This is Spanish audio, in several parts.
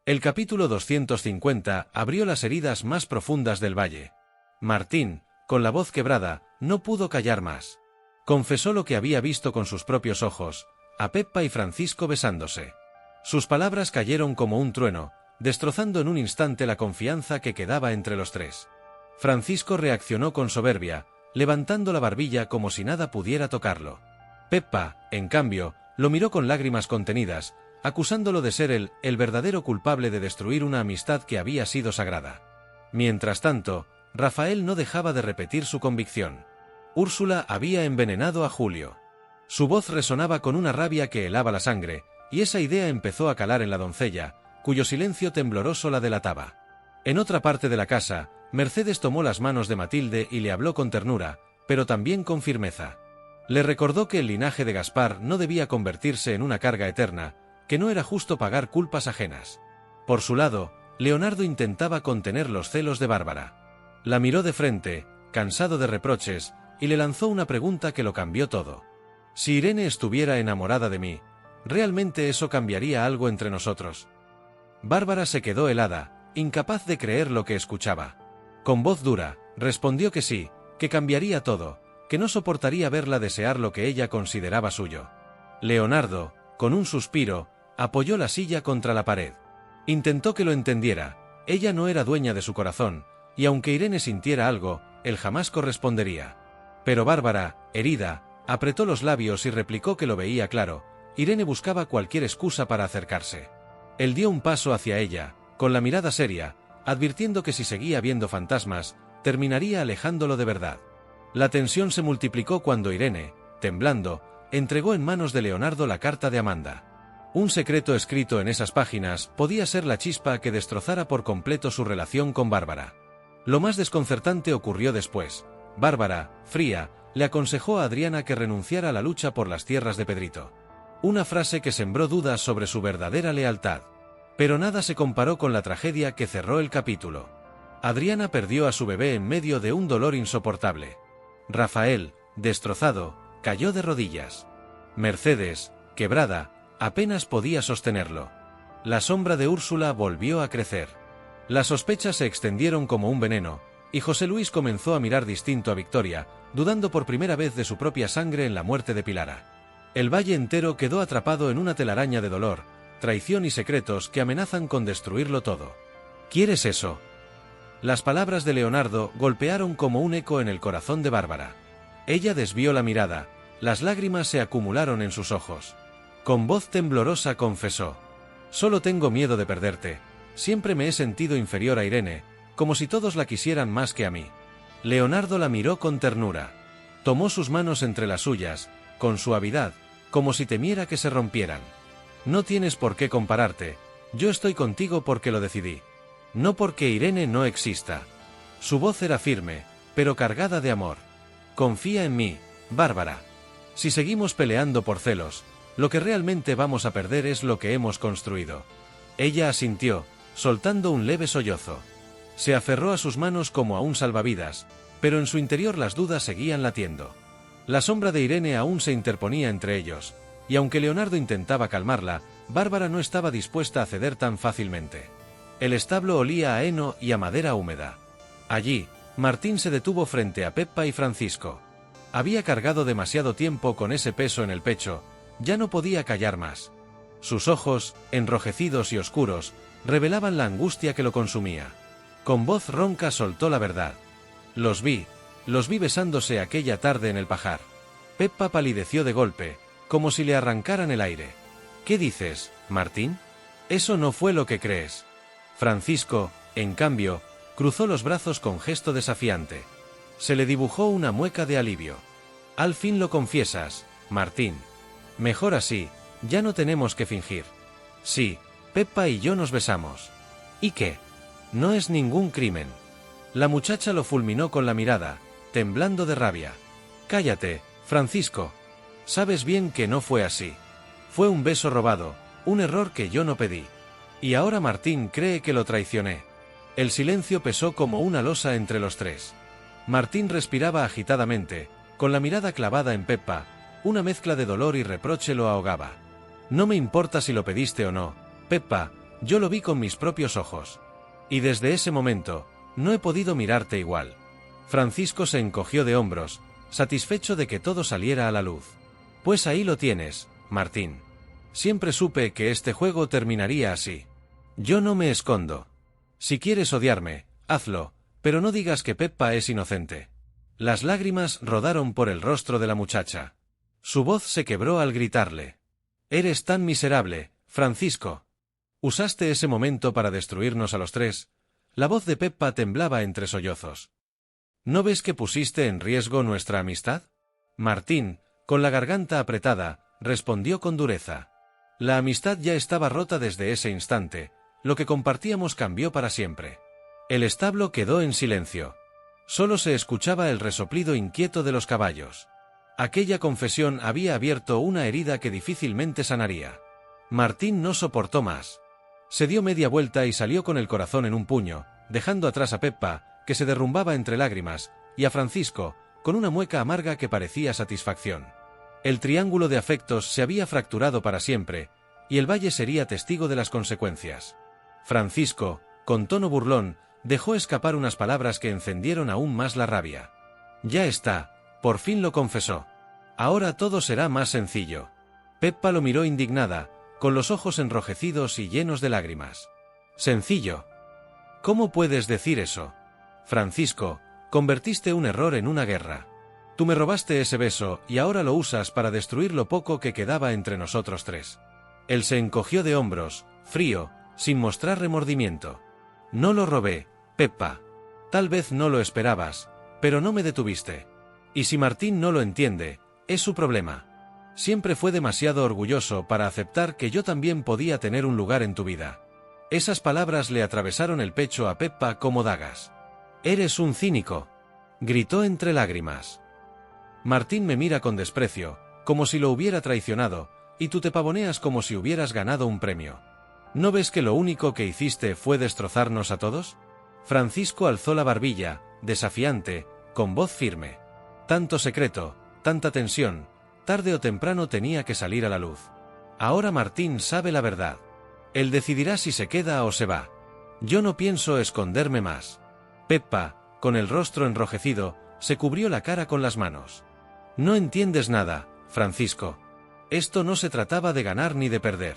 El capítulo 250 abrió las heridas más profundas del valle. Martín, con la voz quebrada, no pudo callar más. Confesó lo que había visto con sus propios ojos, a Peppa y Francisco besándose. Sus palabras cayeron como un trueno, destrozando en un instante la confianza que quedaba entre los tres. Francisco reaccionó con soberbia, levantando la barbilla como si nada pudiera tocarlo. Peppa, en cambio, lo miró con lágrimas contenidas, acusándolo de ser el verdadero culpable de destruir una amistad que había sido sagrada. Mientras tanto, Rafael no dejaba de repetir su convicción. Úrsula había envenenado a Julio. Su voz resonaba con una rabia que helaba la sangre, y esa idea empezó a calar en la doncella, cuyo silencio tembloroso la delataba. En otra parte de la casa, Mercedes tomó las manos de Matilde y le habló con ternura, pero también con firmeza. Le recordó que el linaje de Gaspar no debía convertirse en una carga eterna, que no era justo pagar culpas ajenas. Por su lado, Leonardo intentaba contener los celos de Bárbara. La miró de frente, cansado de reproches, y le lanzó una pregunta que lo cambió todo. Si Irene estuviera enamorada de mí, ¿realmente eso cambiaría algo entre nosotros? Bárbara se quedó helada, incapaz de creer lo que escuchaba. Con voz dura, respondió que sí, que cambiaría todo, que no soportaría verla desear lo que ella consideraba suyo. Leonardo, con un suspiro, apoyó la silla contra la pared. Intentó que lo entendiera, ella no era dueña de su corazón, y aunque Irene sintiera algo, él jamás correspondería. Pero Bárbara, herida, apretó los labios y replicó que lo veía claro. Irene buscaba cualquier excusa para acercarse. Él dio un paso hacia ella, con la mirada seria, advirtiendo que si seguía viendo fantasmas, terminaría alejándolo de verdad. La tensión se multiplicó cuando Irene, temblando, entregó en manos de Leonardo la carta de Amanda. Un secreto escrito en esas páginas podía ser la chispa que destrozara por completo su relación con Bárbara. Lo más desconcertante ocurrió después. Bárbara, fría, le aconsejó a Adriana que renunciara a la lucha por las tierras de Pedrito. Una frase que sembró dudas sobre su verdadera lealtad. Pero nada se comparó con la tragedia que cerró el capítulo. Adriana perdió a su bebé en medio de un dolor insoportable. Rafael, destrozado, cayó de rodillas. Mercedes, quebrada, apenas podía sostenerlo. La sombra de Úrsula volvió a crecer. Las sospechas se extendieron como un veneno, y José Luis comenzó a mirar distinto a Victoria, dudando por primera vez de su propia sangre en la muerte de Pilara. El valle entero quedó atrapado en una telaraña de dolor, traición y secretos que amenazan con destruirlo todo. ¿Quieres eso? Las palabras de Leonardo golpearon como un eco en el corazón de Bárbara. Ella desvió la mirada, las lágrimas se acumularon en sus ojos. Con voz temblorosa confesó: «Solo tengo miedo de perderte. Siempre me he sentido inferior a Irene, como si todos la quisieran más que a mí». Leonardo la miró con ternura. Tomó sus manos entre las suyas, con suavidad, como si temiera que se rompieran. «No tienes por qué compararte. Yo estoy contigo porque lo decidí. No porque Irene no exista». Su voz era firme, pero cargada de amor. «Confía en mí, Bárbara. Si seguimos peleando por celos, lo que realmente vamos a perder es lo que hemos construido». Ella asintió, soltando un leve sollozo. Se aferró a sus manos como a un salvavidas, pero en su interior las dudas seguían latiendo. La sombra de Irene aún se interponía entre ellos, y aunque Leonardo intentaba calmarla, Bárbara no estaba dispuesta a ceder tan fácilmente. El establo olía a heno y a madera húmeda. Allí, Martín se detuvo frente a Peppa y Francisco. Había cargado demasiado tiempo con ese peso en el pecho, ya no podía callar más. Sus ojos, enrojecidos y oscuros, revelaban la angustia que lo consumía. Con voz ronca soltó la verdad. Los vi besándose aquella tarde en el pajar». Peppa palideció de golpe, como si le arrancaran el aire. «¿Qué dices, Martín? Eso no fue lo que crees». Francisco, en cambio, cruzó los brazos con gesto desafiante. Se le dibujó una mueca de alivio. «Al fin lo confiesas, Martín. Mejor así, ya no tenemos que fingir». «Sí, Peppa y yo nos besamos». «¿Y qué? No es ningún crimen». La muchacha lo fulminó con la mirada, temblando de rabia. «Cállate, Francisco. Sabes bien que no fue así. Fue un beso robado, un error que yo no pedí. Y ahora Martín cree que lo traicioné». El silencio pesó como una losa entre los tres. Martín respiraba agitadamente, con la mirada clavada en Peppa. Una mezcla de dolor y reproche lo ahogaba. «No me importa si lo pediste o no, Peppa, Yo lo vi con mis propios ojos. Y desde ese momento, no he podido mirarte igual. Francisco se encogió de hombros, satisfecho de que todo saliera a la luz. Pues ahí lo tienes, Martín. Siempre supe que este juego terminaría así. Yo no me escondo. Si quieres odiarme, hazlo, pero no digas que Peppa es inocente. Las lágrimas rodaron por el rostro de la muchacha. Su voz se quebró al gritarle. Eres tan miserable, Francisco. Usaste ese momento para destruirnos a los tres. La voz de Peppa temblaba entre sollozos. ¿No ves que pusiste en riesgo nuestra amistad? Martín, con la garganta apretada, respondió con dureza. La amistad ya estaba rota desde ese instante, lo que compartíamos cambió para siempre. El establo quedó en silencio. Solo se escuchaba el resoplido inquieto de los caballos. Aquella confesión había abierto una herida que difícilmente sanaría. Martín no soportó más. Se dio media vuelta y salió con el corazón en un puño, dejando atrás a Peppa, que se derrumbaba entre lágrimas, y a Francisco, con una mueca amarga que parecía satisfacción. El triángulo de afectos se había fracturado para siempre, y el valle sería testigo de las consecuencias. Francisco, con tono burlón, dejó escapar unas palabras que encendieron aún más la rabia. Ya está, por fin lo confesó. Ahora todo será más sencillo. Peppa lo miró indignada, con los ojos enrojecidos y llenos de lágrimas. ¿Sencillo? ¿Cómo puedes decir eso? Francisco, convertiste un error en una guerra. Tú me robaste ese beso y ahora lo usas para destruir lo poco que quedaba entre nosotros tres. Él se encogió de hombros, frío, sin mostrar remordimiento. No lo robé, Peppa. Tal vez no lo esperabas, pero no me detuviste. Y si Martín no lo entiende, es su problema. Siempre fue demasiado orgulloso para aceptar que yo también podía tener un lugar en tu vida. Esas palabras le atravesaron el pecho a Peppa como dagas. «Eres un cínico», gritó entre lágrimas. Martín me mira con desprecio, como si lo hubiera traicionado, y tú te pavoneas como si hubieras ganado un premio. ¿No ves que lo único que hiciste fue destrozarnos a todos? Francisco alzó la barbilla, desafiante, con voz firme. Tanto secreto, tanta tensión, tarde o temprano tenía que salir a la luz. Ahora Martín sabe la verdad. Él decidirá si se queda o se va. Yo no pienso esconderme más. Peppa, con el rostro enrojecido, se cubrió la cara con las manos. No entiendes nada, Francisco. Esto no se trataba de ganar ni de perder.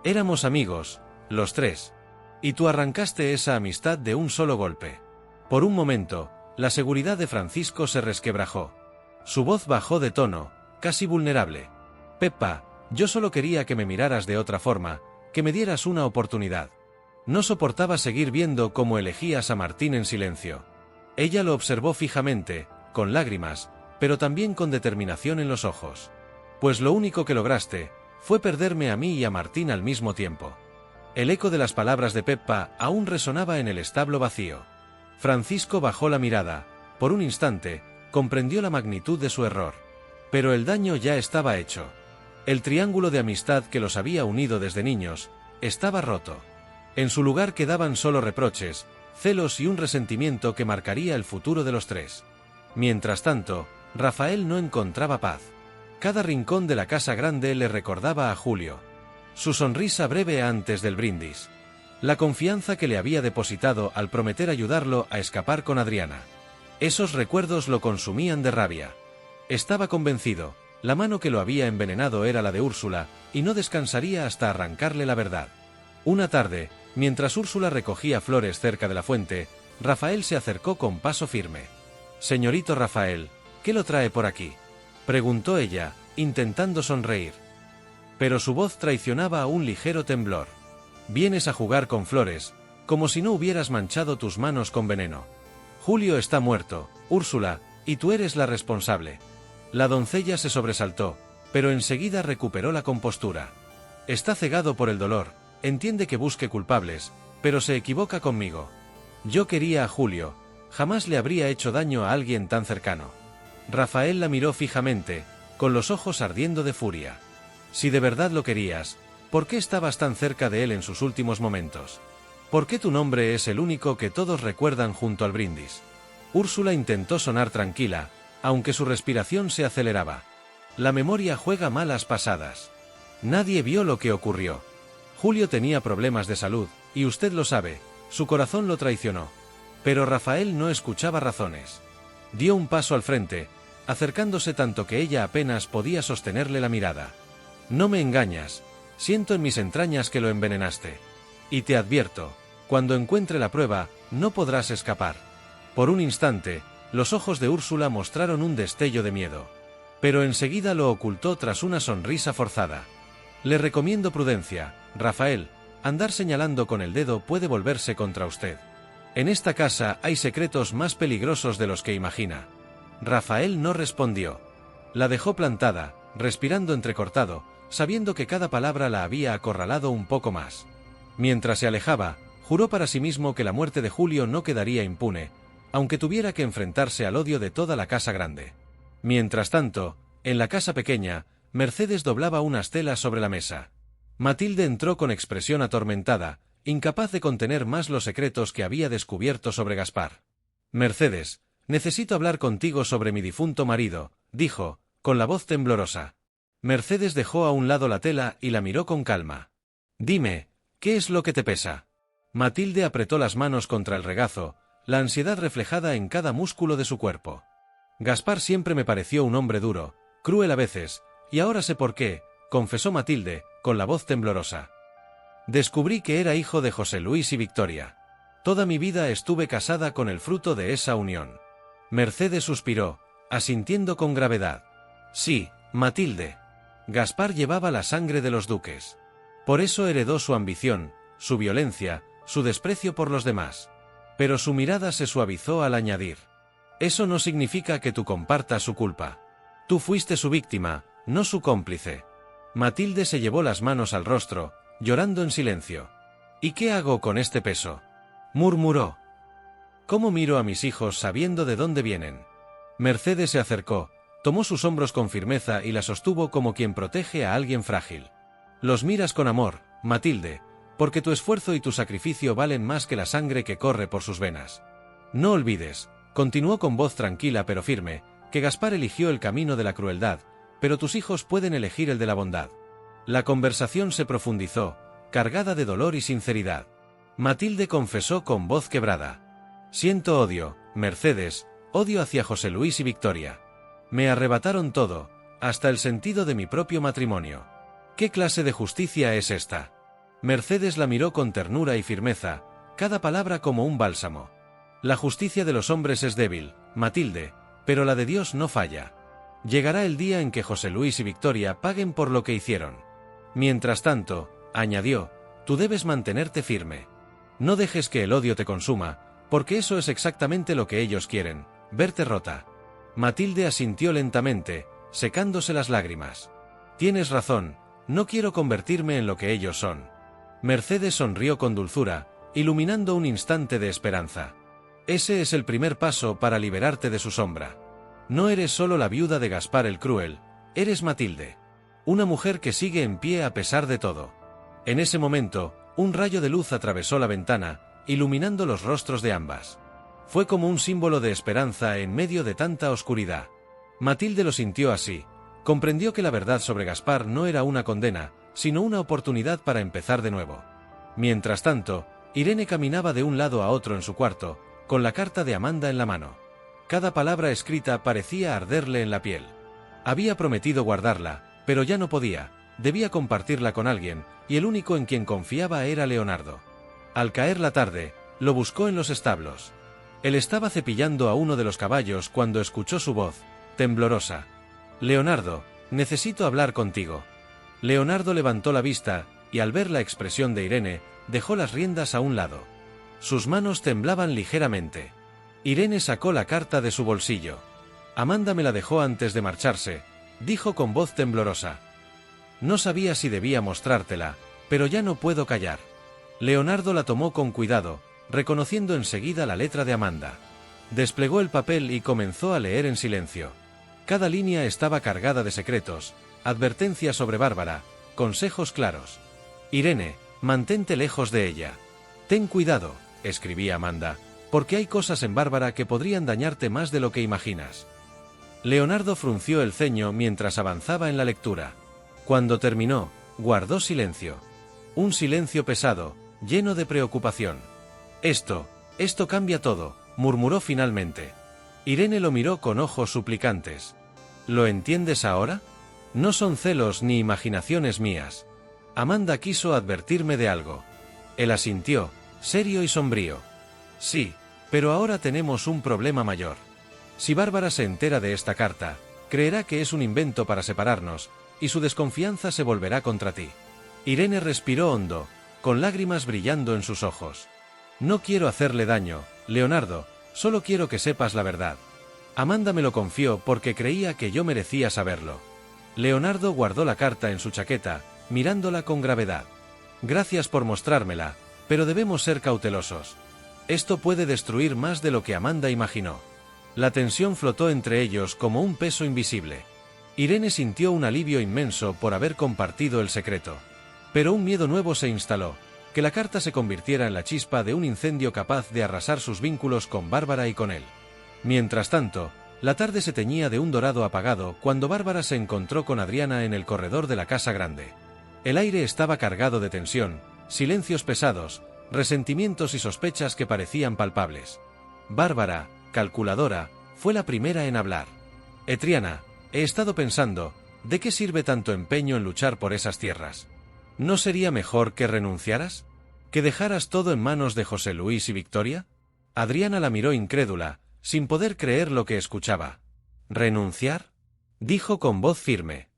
Éramos amigos, los tres. Y tú arrancaste esa amistad de un solo golpe. Por un momento, la seguridad de Francisco se resquebrajó. Su voz bajó de tono, casi vulnerable. Peppa, yo solo quería que me miraras de otra forma, que me dieras una oportunidad. No soportaba seguir viendo cómo elegías a Martín en silencio. Ella lo observó fijamente, con lágrimas, pero también con determinación en los ojos. Pues lo único que lograste fue perderme a mí y a Martín al mismo tiempo. El eco de las palabras de Peppa aún resonaba en el establo vacío. Francisco bajó la mirada. Por un instante, comprendió la magnitud de su error. Pero el daño ya estaba hecho. El triángulo de amistad que los había unido desde niños estaba roto. En su lugar quedaban solo reproches, celos y un resentimiento que marcaría el futuro de los tres. Mientras tanto, Rafael no encontraba paz. Cada rincón de la casa grande le recordaba a Julio. Su sonrisa breve antes del brindis. La confianza que le había depositado al prometer ayudarlo a escapar con Adriana. Esos recuerdos lo consumían de rabia. Estaba convencido, la mano que lo había envenenado era la de Úrsula, y no descansaría hasta arrancarle la verdad. Una tarde, mientras Úrsula recogía flores cerca de la fuente, Rafael se acercó con paso firme. «Señorito Rafael, ¿qué lo trae por aquí?», preguntó ella, intentando sonreír. Pero su voz traicionaba a un ligero temblor. «Vienes a jugar con flores, como si no hubieras manchado tus manos con veneno. Julio está muerto, Úrsula, y tú eres la responsable». La doncella se sobresaltó, pero enseguida recuperó la compostura. «Está cegado por el dolor, entiende que busque culpables, pero se equivoca conmigo. Yo quería a Julio, jamás le habría hecho daño a alguien tan cercano». Rafael la miró fijamente, con los ojos ardiendo de furia. «Si de verdad lo querías, ¿por qué estabas tan cerca de él en sus últimos momentos? ¿Por qué tu nombre es el único que todos recuerdan junto al brindis?». Úrsula intentó sonar tranquila, aunque su respiración se aceleraba. «La memoria juega malas pasadas. Nadie vio lo que ocurrió. Julio tenía problemas de salud, y usted lo sabe, su corazón lo traicionó. Pero Rafael no escuchaba razones. Dio un paso al frente, acercándose tanto que ella apenas podía sostenerle la mirada. No me engañas, siento en mis entrañas que lo envenenaste. Y te advierto, cuando encuentre la prueba, no podrás escapar. Por un instante, los ojos de Úrsula mostraron un destello de miedo. Pero enseguida lo ocultó tras una sonrisa forzada. Le recomiendo prudencia, Rafael, andar señalando con el dedo puede volverse contra usted. En esta casa hay secretos más peligrosos de los que imagina. Rafael no respondió. La dejó plantada, respirando entrecortado, sabiendo que cada palabra la había acorralado un poco más. Mientras se alejaba, juró para sí mismo que la muerte de Julio no quedaría impune, aunque tuviera que enfrentarse al odio de toda la casa grande. Mientras tanto, en la casa pequeña, Mercedes doblaba unas telas sobre la mesa. Matilde entró con expresión atormentada, incapaz de contener más los secretos que había descubierto sobre Gaspar. Mercedes, necesito hablar contigo sobre mi difunto marido, dijo, con la voz temblorosa. Mercedes dejó a un lado la tela y la miró con calma. Dime, ¿qué es lo que te pesa? Matilde apretó las manos contra el regazo, la ansiedad reflejada en cada músculo de su cuerpo. Gaspar siempre me pareció un hombre duro, cruel a veces, y ahora sé por qué, confesó Matilde, con la voz temblorosa. Descubrí que era hijo de José Luis y Victoria. Toda mi vida estuve casada con el fruto de esa unión. Mercedes suspiró, asintiendo con gravedad. Sí, Matilde. Gaspar llevaba la sangre de los duques. Por eso heredó su ambición, su violencia, su desprecio por los demás. Pero su mirada se suavizó al añadir. Eso no significa que tú compartas su culpa. Tú fuiste su víctima, no su cómplice. Matilde se llevó las manos al rostro, llorando en silencio. ¿Y qué hago con este peso?, murmuró. ¿Cómo miro a mis hijos sabiendo de dónde vienen? Mercedes se acercó, tomó sus hombros con firmeza y la sostuvo como quien protege a alguien frágil. Los miras con amor, Matilde, porque tu esfuerzo y tu sacrificio valen más que la sangre que corre por sus venas. No olvides, continuó con voz tranquila pero firme, que Gaspar eligió el camino de la crueldad, pero tus hijos pueden elegir el de la bondad. La conversación se profundizó, cargada de dolor y sinceridad. Matilde confesó con voz quebrada. Siento odio, Mercedes, odio hacia José Luis y Victoria. Me arrebataron todo, hasta el sentido de mi propio matrimonio. ¿Qué clase de justicia es esta? Mercedes la miró con ternura y firmeza, cada palabra como un bálsamo. La justicia de los hombres es débil, Matilde, pero la de Dios no falla. Llegará el día en que José Luis y Victoria paguen por lo que hicieron. Mientras tanto, añadió, tú debes mantenerte firme. No dejes que el odio te consuma, porque eso es exactamente lo que ellos quieren, verte rota. Matilde asintió lentamente, secándose las lágrimas. Tienes razón, no quiero convertirme en lo que ellos son. Mercedes sonrió con dulzura, iluminando un instante de esperanza. Ese es el primer paso para liberarte de su sombra. No eres solo la viuda de Gaspar el Cruel, eres Matilde. Una mujer que sigue en pie a pesar de todo. En ese momento, un rayo de luz atravesó la ventana, iluminando los rostros de ambas. Fue como un símbolo de esperanza en medio de tanta oscuridad. Matilde lo sintió así. Comprendió que la verdad sobre Gaspar no era una condena, sino una oportunidad para empezar de nuevo. Mientras tanto, Irene caminaba de un lado a otro en su cuarto, con la carta de Amanda en la mano. Cada palabra escrita parecía arderle en la piel. Había prometido guardarla, pero ya no podía, debía compartirla con alguien, y el único en quien confiaba era Leonardo. Al caer la tarde, lo buscó en los establos. Él estaba cepillando a uno de los caballos cuando escuchó su voz, temblorosa. Leonardo, necesito hablar contigo. Leonardo levantó la vista, y al ver la expresión de Irene, dejó las riendas a un lado. Sus manos temblaban ligeramente. Irene sacó la carta de su bolsillo. Amanda me la dejó antes de marcharse, dijo con voz temblorosa. No sabía si debía mostrártela, pero ya no puedo callar. Leonardo la tomó con cuidado, reconociendo enseguida la letra de Amanda. Desplegó el papel y comenzó a leer en silencio. Cada línea estaba cargada de secretos, advertencias sobre Bárbara, consejos claros. Irene, mantente lejos de ella. Ten cuidado, escribía Amanda, porque hay cosas en Bárbara que podrían dañarte más de lo que imaginas. Leonardo frunció el ceño mientras avanzaba en la lectura. Cuando terminó, guardó silencio. Un silencio pesado, lleno de preocupación. Esto cambia todo, murmuró finalmente. Irene lo miró con ojos suplicantes. ¿Lo entiendes ahora? No son celos ni imaginaciones mías. Amanda quiso advertirme de algo. Él asintió, serio y sombrío. Sí, pero ahora tenemos un problema mayor. Si Bárbara se entera de esta carta, creerá que es un invento para separarnos, y su desconfianza se volverá contra ti. Irene respiró hondo, con lágrimas brillando en sus ojos. No quiero hacerle daño, Leonardo, solo quiero que sepas la verdad. Amanda me lo confió porque creía que yo merecía saberlo. Leonardo guardó la carta en su chaqueta, mirándola con gravedad. Gracias por mostrármela, pero debemos ser cautelosos. Esto puede destruir más de lo que Amanda imaginó. La tensión flotó entre ellos como un peso invisible. Irene sintió un alivio inmenso por haber compartido el secreto. Pero un miedo nuevo se instaló, que la carta se convirtiera en la chispa de un incendio capaz de arrasar sus vínculos con Bárbara y con él. Mientras tanto, la tarde se teñía de un dorado apagado cuando Bárbara se encontró con Adriana en el corredor de la casa grande. El aire estaba cargado de tensión, silencios pesados, resentimientos y sospechas que parecían palpables. Bárbara, calculadora, fue la primera en hablar. Etriana, he estado pensando, ¿de qué sirve tanto empeño en luchar por esas tierras? ¿No sería mejor que renunciaras? ¿Que dejaras todo en manos de José Luis y Victoria? Adriana la miró incrédula, sin poder creer lo que escuchaba. ¿Renunciar?, dijo con voz firme.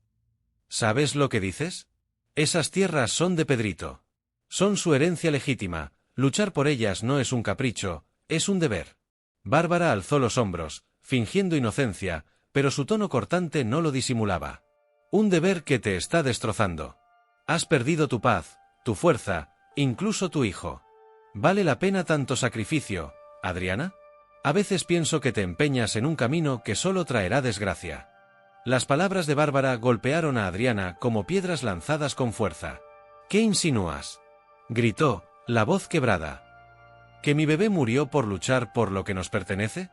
¿Sabes lo que dices? Esas tierras son de Pedrito. Son su herencia legítima, luchar por ellas no es un capricho, es un deber. Bárbara alzó los hombros, fingiendo inocencia, pero su tono cortante no lo disimulaba. Un deber que te está destrozando. Has perdido tu paz, tu fuerza, incluso tu hijo. ¿Vale la pena tanto sacrificio, Adriana? A veces pienso que te empeñas en un camino que solo traerá desgracia. Las palabras de Bárbara golpearon a Adriana como piedras lanzadas con fuerza. ¿Qué insinúas?, gritó, la voz quebrada. ¿Que mi bebé murió por luchar por lo que nos pertenece?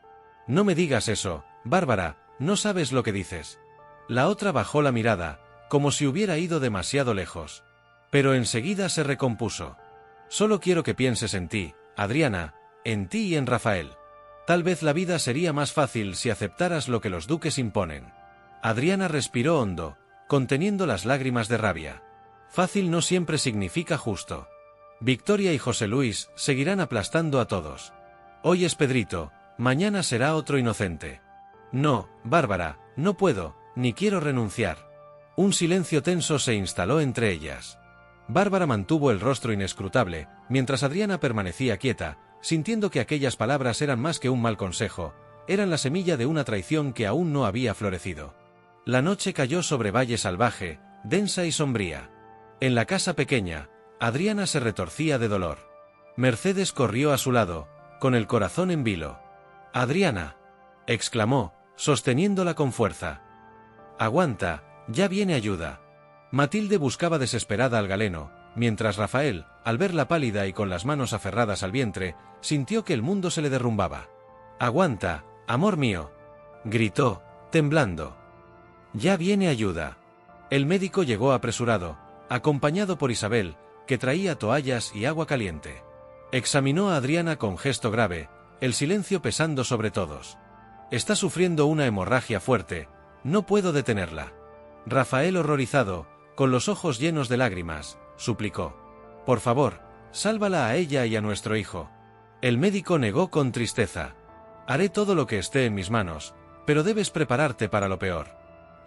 No me digas eso, Bárbara, no sabes lo que dices. La otra bajó la mirada, como si hubiera ido demasiado lejos. Pero enseguida se recompuso. Solo quiero que pienses en ti, Adriana, en ti y en Rafael. Tal vez la vida sería más fácil si aceptaras lo que los duques imponen. Adriana respiró hondo, conteniendo las lágrimas de rabia. Fácil no siempre significa justo. Victoria y José Luis seguirán aplastando a todos. Hoy es Pedrito, mañana será otro inocente. No, Bárbara, no puedo, ni quiero renunciar. Un silencio tenso se instaló entre ellas. Bárbara mantuvo el rostro inescrutable, mientras Adriana permanecía quieta, sintiendo que aquellas palabras eran más que un mal consejo, eran la semilla de una traición que aún no había florecido. La noche cayó sobre Valle Salvaje, densa y sombría. En la casa pequeña, Adriana se retorcía de dolor. Mercedes corrió a su lado, con el corazón en vilo. «Adriana», exclamó, sosteniéndola con fuerza. «Aguanta, ya viene ayuda». Matilde buscaba desesperada al galeno, mientras Rafael, al verla pálida y con las manos aferradas al vientre, sintió que el mundo se le derrumbaba. «Aguanta, amor mío», gritó, temblando. «Ya viene ayuda». El médico llegó apresurado, acompañado por Isabel, que traía toallas y agua caliente. Examinó a Adriana con gesto grave, el silencio pesando sobre todos. «Está sufriendo una hemorragia fuerte, no puedo detenerla». Rafael, horrorizado, con los ojos llenos de lágrimas, suplicó: «Por favor, sálvala a ella y a nuestro hijo». El médico negó con tristeza: «Haré todo lo que esté en mis manos, pero debes prepararte para lo peor».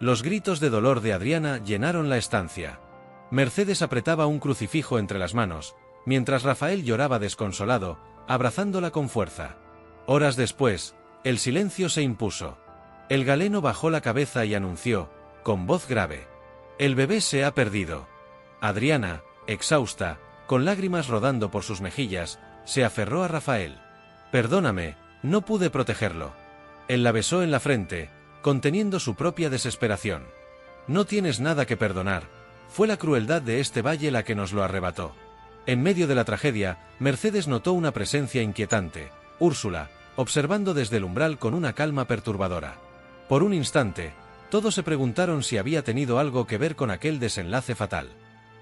Los gritos de dolor de Adriana llenaron la estancia. Mercedes apretaba un crucifijo entre las manos, mientras Rafael lloraba desconsolado, abrazándola con fuerza. Horas después, el silencio se impuso. El galeno bajó la cabeza y anunció, con voz grave: «El bebé se ha perdido». Adriana, exhausta, con lágrimas rodando por sus mejillas, se aferró a Rafael. «Perdóname, no pude protegerlo». Él la besó en la frente, conteniendo su propia desesperación. «No tienes nada que perdonar, fue la crueldad de este valle la que nos lo arrebató». En medio de la tragedia, Mercedes notó una presencia inquietante, Úrsula, observando desde el umbral con una calma perturbadora. Por un instante, todos se preguntaron si había tenido algo que ver con aquel desenlace fatal.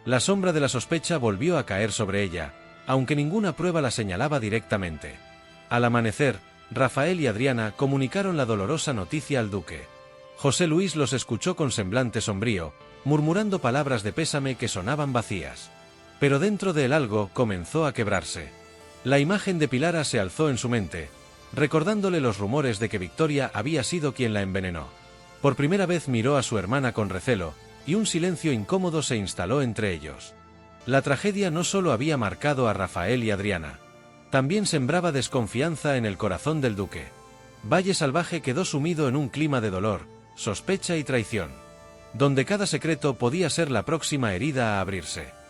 La sombra de la sospecha volvió a caer sobre ella, aunque ninguna prueba la señalaba directamente. Al amanecer, Rafael y Adriana comunicaron la dolorosa noticia al duque. José Luis los escuchó con semblante sombrío, murmurando palabras de pésame que sonaban vacías. Pero dentro de él algo comenzó a quebrarse. La imagen de Pilara se alzó en su mente, recordándole los rumores de que Victoria había sido quien la envenenó. Por primera vez miró a su hermana con recelo, y un silencio incómodo se instaló entre ellos. La tragedia no solo había marcado a Rafael y Adriana, también sembraba desconfianza en el corazón del duque. Valle Salvaje quedó sumido en un clima de dolor, sospecha y traición, donde cada secreto podía ser la próxima herida a abrirse.